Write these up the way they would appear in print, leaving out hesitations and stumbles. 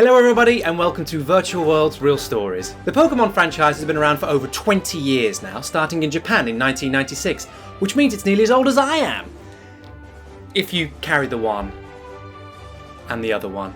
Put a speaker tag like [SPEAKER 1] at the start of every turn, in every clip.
[SPEAKER 1] Hello everybody and welcome to Virtual World's Real Stories. The Pokémon franchise has been around for over 20 years now, starting in Japan in 1996, which means it's nearly as old as I am. If you carry the one and the other one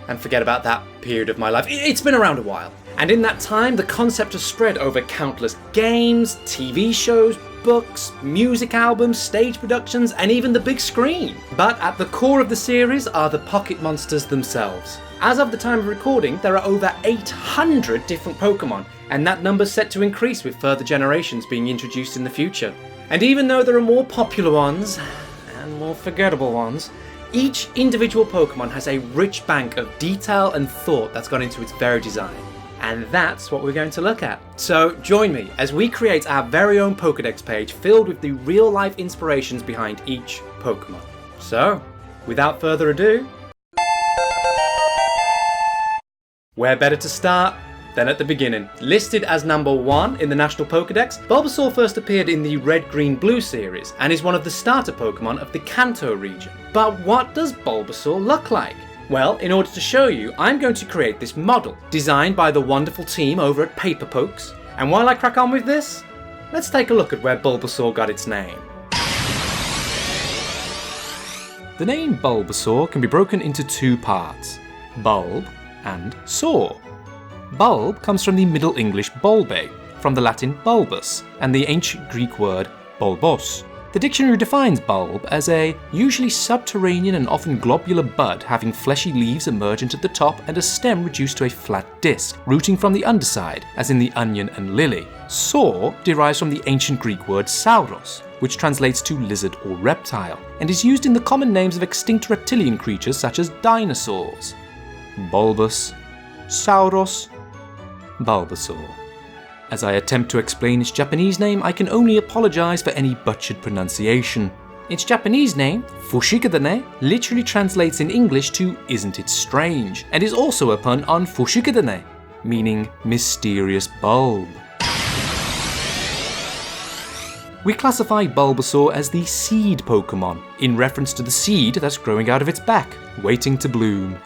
[SPEAKER 1] and forget about that period of my life, it's been around a while. And in that time, the concept has spread over countless games, TV shows, books, music albums, stage productions, and even the big screen. But at the core of the series are the Pocket Monsters themselves. As of the time of recording, there are over 800 different Pokemon, and that number's set to increase with further generations being introduced in the future. And even though there are more popular ones, and more forgettable ones, each individual Pokemon has a rich bank of detail and thought that's gone into its very design. And that's what we're going to look at. So join me as we create our very own Pokédex page filled with the real-life inspirations behind each Pokémon. So, without further ado, where better to start than at the beginning. Listed as number 1 in the National Pokédex, Bulbasaur first appeared in the Red, Green, Blue series and is one of the starter Pokemon of the Kanto region. But what does Bulbasaur look like? Well, in order to show you, I'm going to create this model, designed by the wonderful team over at Paper Pokes. And while I crack on with this, let's take a look at where Bulbasaur got its name. The name Bulbasaur can be broken into two parts, bulb and saur. Bulb comes from the Middle English bulbe, from the Latin bulbus, and the ancient Greek word bulbos. The dictionary defines bulb as a usually subterranean and often globular bud having fleshy leaves emergent at the top and a stem reduced to a flat disc, rooting from the underside, as in the onion and lily. Saur derives from the ancient Greek word sauros, which translates to lizard or reptile, and is used in the common names of extinct reptilian creatures such as dinosaurs. Bulbus, Sauros, Bulbasaur. As I attempt to explain its Japanese name, I can only apologise for any butchered pronunciation. Its Japanese name, Fushikadane, literally translates in English to "isn't it strange," and is also a pun on Fushikadane, meaning mysterious bulb. We classify Bulbasaur as the seed Pokemon, in reference to the seed that's growing out of its back, waiting to bloom.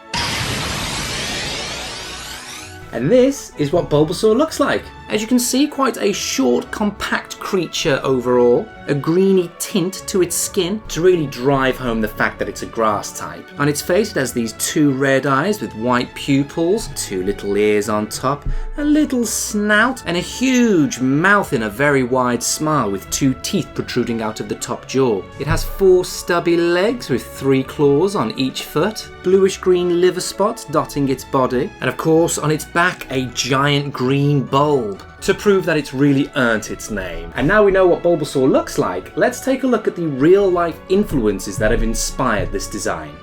[SPEAKER 1] And this is what Bulbasaur looks like. As you can see, quite a short, compact creature overall, a greeny tint to its skin to really drive home the fact that it's a grass type. On its face it has these two red eyes with white pupils, two little ears on top, a little snout, and a huge mouth in a very wide smile with two teeth protruding out of the top jaw. It has 4 stubby legs with 3 claws on each foot, bluish-green liver spots dotting its body, and of course on its back a giant green bulb to prove that it's really earned its name. And now we know what Bulbasaur looks like, let's take a look at the real-life influences that have inspired this design.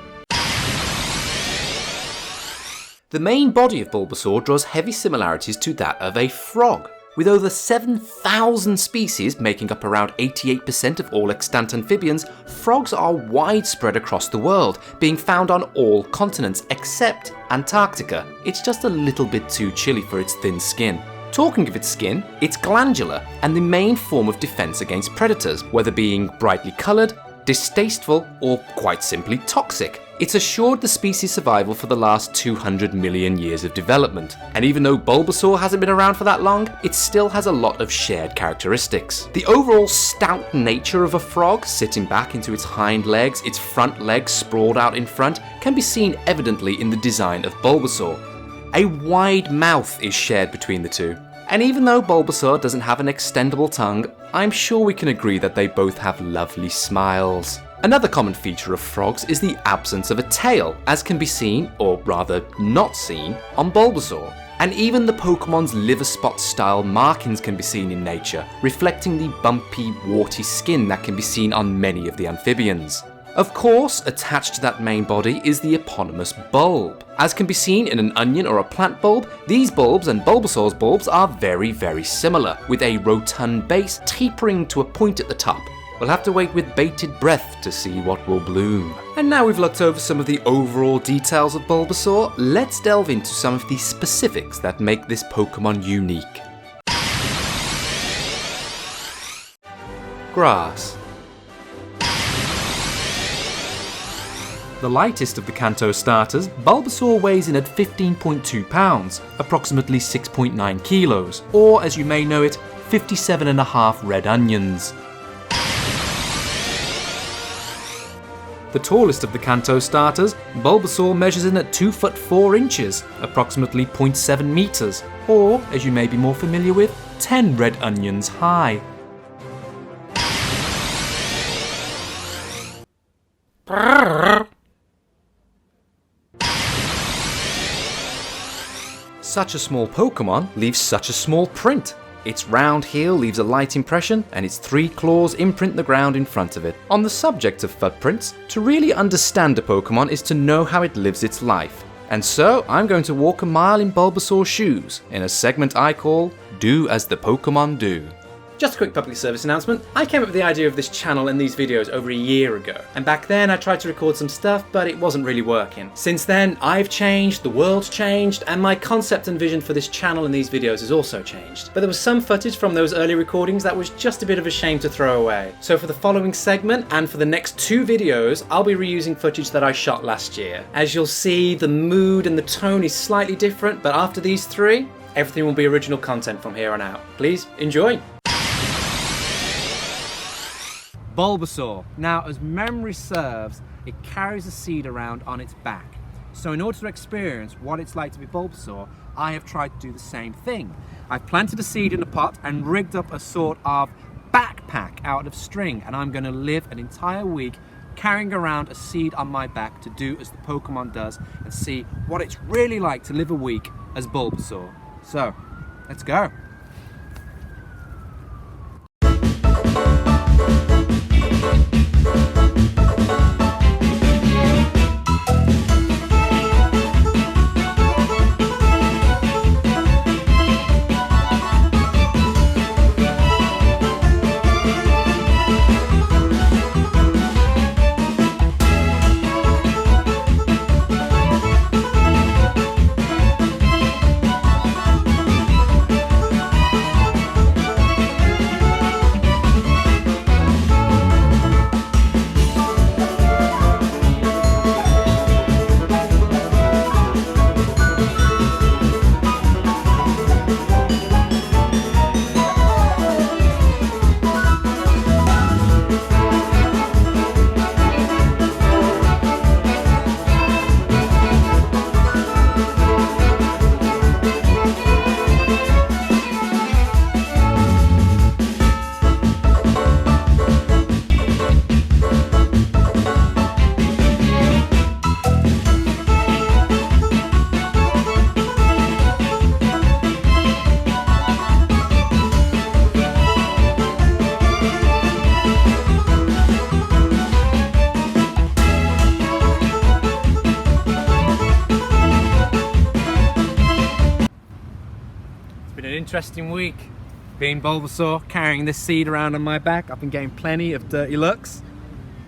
[SPEAKER 1] The main body of Bulbasaur draws heavy similarities to that of a frog. With over 7,000 species making up around 88% of all extant amphibians, frogs are widespread across the world, being found on all continents except Antarctica. It's just a little bit too chilly for its thin skin. Talking of its skin, it's glandular and the main form of defense against predators, whether being brightly colored, distasteful, or quite simply toxic. It's assured the species' survival for the last 200 million years of development. And even though Bulbasaur hasn't been around for that long, it still has a lot of shared characteristics. The overall stout nature of a frog, sitting back into its hind legs, its front legs sprawled out in front, can be seen evidently in the design of Bulbasaur. A wide mouth is shared between the two. And even though Bulbasaur doesn't have an extendable tongue, I'm sure we can agree that they both have lovely smiles. Another common feature of frogs is the absence of a tail, as can be seen, or rather not seen, on Bulbasaur. And even the Pokemon's liver spot style markings can be seen in nature, reflecting the bumpy, warty skin that can be seen on many of the amphibians. Of course, attached to that main body is the eponymous bulb. As can be seen in an onion or a plant bulb, these bulbs and Bulbasaur's bulbs are very, very similar, with a rotund base tapering to a point at the top. We'll have to wait with bated breath to see what will bloom. And now we've looked over some of the overall details of Bulbasaur, let's delve into some of the specifics that make this Pokemon unique. Grass. The lightest of the Kanto starters, Bulbasaur weighs in at 15.2 pounds, approximately 6.9 kilos, or as you may know it, 57.5 red onions. The tallest of the Kanto starters, Bulbasaur measures in at 2 foot 4 inches, approximately 0.7 meters, or, as you may be more familiar with, 10 red onions high. Such a small Pokemon leaves such a small print. Its round heel leaves a light impression, and its 3 claws imprint the ground in front of it. On the subject of footprints, to really understand a Pokemon is to know how it lives its life. And so, I'm going to walk a mile in Bulbasaur's shoes, in a segment I call Do As the Pokemon Do. Just a quick public service announcement. I came up with the idea of this channel and these videos over a year ago. And back then I tried to record some stuff, but it wasn't really working. Since then, I've changed, the world's changed, and my concept and vision for this channel and these videos has also changed. But there was some footage from those early recordings that was just a bit of a shame to throw away. So for the following segment, and for the next 2 videos, I'll be reusing footage that I shot last year. As you'll see, the mood and the tone is slightly different, but after these 3, everything will be original content from here on out. Please enjoy. Bulbasaur. Now, as memory serves, it carries a seed around on its back. So in order to experience what it's like to be Bulbasaur, I have tried to do the same thing. I've planted a seed in a pot and rigged up a sort of backpack out of string, and I'm going to live an entire week carrying around a seed on my back to do as the Pokemon does and see what it's really like to live a week as Bulbasaur. So, let's go. Interesting week being Bulbasaur, carrying this seed around on my back. I've been getting plenty of dirty looks,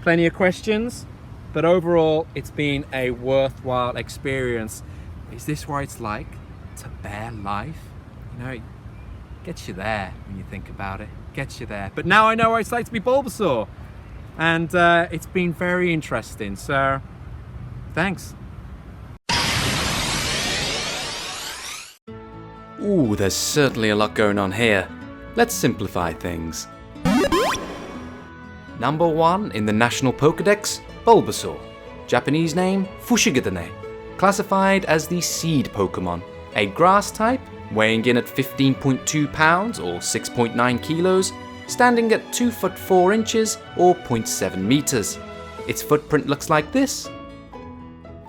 [SPEAKER 1] plenty of questions, but overall it's been a worthwhile experience. Is this what it's like to bear life? You know, it gets you there when you think about it, gets you there. But now I know what it's like to be Bulbasaur, and it's been very interesting, so thanks. Ooh, there's certainly a lot going on here. Let's simplify things. Number 1 in the National Pokédex, Bulbasaur. Japanese name, Fushigedane. Classified as the Seed Pokemon. A grass type, weighing in at 15.2 pounds or 6.9 kilos, standing at 2 foot 4 inches or 0.7 meters. Its footprint looks like this,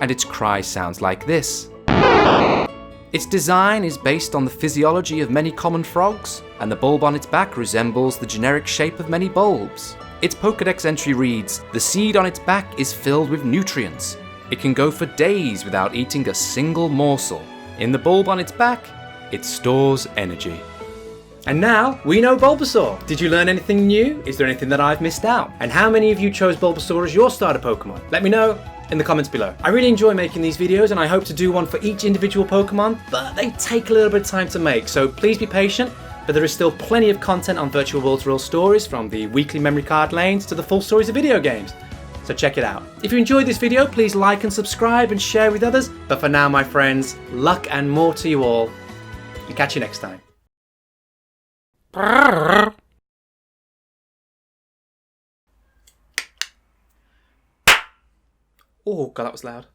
[SPEAKER 1] and its cry sounds like this. Its design is based on the physiology of many common frogs, and the bulb on its back resembles the generic shape of many bulbs. Its Pokédex entry reads, "The seed on its back is filled with nutrients. It can go for days without eating a single morsel. In the bulb on its back, it stores energy." And now, we know Bulbasaur. Did you learn anything new? Is there anything that I've missed out? And how many of you chose Bulbasaur as your starter Pokemon? Let me know in the comments below. I really enjoy making these videos, and I hope to do one for each individual Pokemon, but they take a little bit of time to make, so please be patient. But there is still plenty of content on Virtual Worlds Real Stories, from the weekly memory card lanes to the full stories of video games. So check it out. If you enjoyed this video, please like and subscribe and share with others. But for now, my friends, luck and more to you all. And catch you next time. Oh, God, that was loud.